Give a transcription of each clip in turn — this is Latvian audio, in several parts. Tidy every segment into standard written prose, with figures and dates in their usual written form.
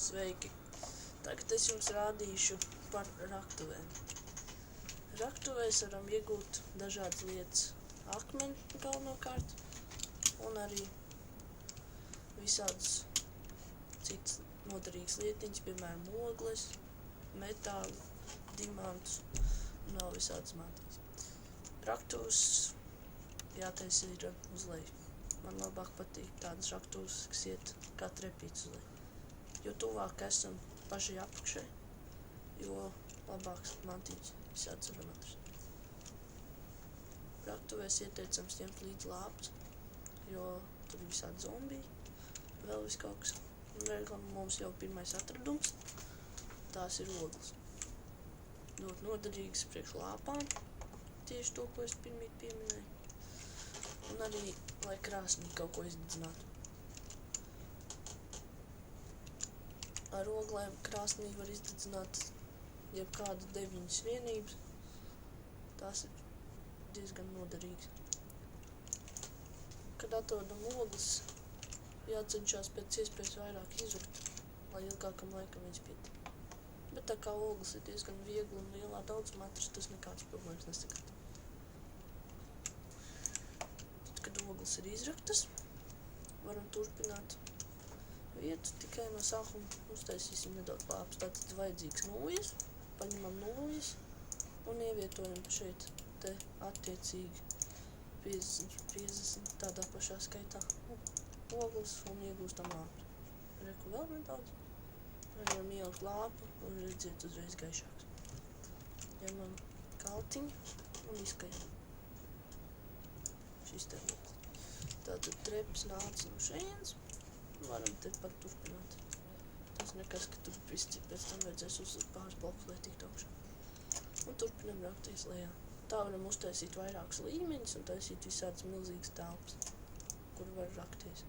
Sveiki! Tagad es jums rādīšu par raktuvēm. Raktuvēs varam iegūt dažādas lietas. Akmeni galvenokārt un arī visādas citas noderīgas lietiņas, piemēram, ogles, metāli, dimantus un vēl visādas mātītes. Raktuvus jātaisa ir uz leju. Man labāk patīk tādas raktuvas, kas iet kā trepīts uz leju. Jo tuvāk esam pašai apakšai, jo labāks mantīts visāds varam atrast. Raktuvēs ieteicams ņemt līdz lāpus, jo tur ir visādi zombiji, vēl vis kaut kas. Un reizēm mums jau pirmais atradums, tās ir ogles. Ļoti noderīgas priekš lāpām, tieši to, ko es pirmīt pieminēju. Un arī, lai krāsnī kaut ko izdedzinātu. Ar oglēm krāsnī var izdedzināt jebkādas 9 vienības. Tās ir diezgan noderīgas. Kad atrodam ogles, jācenšas pēc iespējas vairāk izrakt, lai ilgākam laikam viņas pietiek. Bet tā kā ogles ir diezgan viegli un lielā daudzumā, tas nekāds problēmas nesagādā. Kad ogles ir izraktas, varam turpināt vietu, tikai no sākuma uztaisīsim nedaudz lāpus. Tātad vajadzīgs nūjas, paņemam nūjas un ievietojam šeit te attiecīgi 50 tādā pašā skaitā ogles un iegūstam lāpus. Reku vēl nedaudz, varam ielikt lāpu un redziet uzreiz gaišāks. Ņemam kaltiņu un izkajam. Šis te ogles. Tātad treps nāca no šejienes, varam te pat turpināt. Tas nekas, ka tur pēc tam vajadzēs uzlikt pāris blokus, lai tiktu augšā. Un turpinam rakties lejā. Tā varam uztaisīt vairākus līmeņus un taisīt visādas milzīgas telpas, kur var rakties.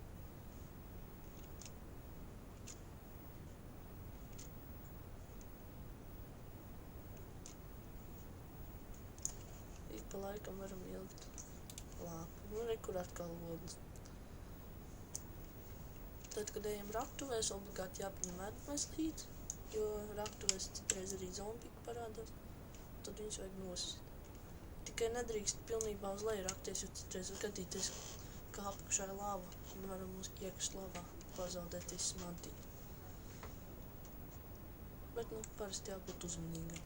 Ik pa laikam varam ielikt lāpu. Un rekur atkal ogles. Tad, kad ejam raktuvēs, obligāti jāpaņem ēdamais līdzi, jo raktuvēs citreiz arī zombiji parādās, tad viņus vajag nosist. Tikai nedrīkst pilnībā uz leju rakties, jo citreiz var gadīties, ka apakšā ir lava un varam iekrist lavā, pazaudēt visas mantīti. Bet, parasti jābūt uzmanīgam.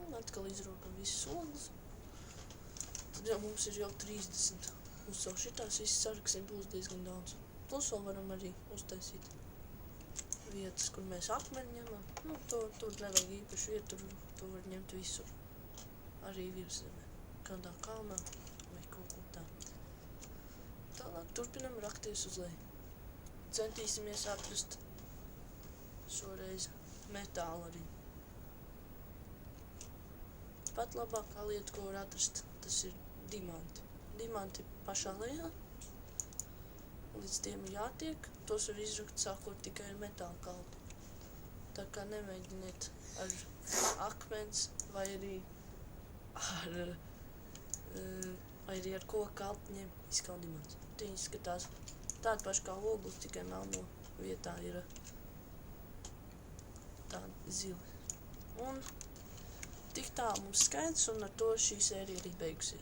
Un atkal izrokam visas ogles. Tad jau mums ir jau 30. Uz savu šitās visas saraksim būs diezgan daudz. Plus vēl varam arī uztaisīt vietas, kur mēs akmeni ņemam. Tur nevajag īpaši vietu, to var ņemt visur. Arī virszemē, kādā kalnā vai kaut ko tā. Tālāk turpinam rakties uz leju. Centīsimies atrast šoreiz metālu arī. Pat labākā lieta, ko var atrast, tas ir dimanti. Dimanti pašā lejā, līdz tiem ir jātiek, tos var izrakt sākot tikai ar metāla kalti. Tā kā nemēģiniet ar akmens vai arī ar koku kaltiņiem izkaut dimantus. Tie izskatās tādi paši kā ogles, tikai melno vietā ir tādi zili. Un tik tā mums skaidrs, un ar to šī sērija arī beigusies.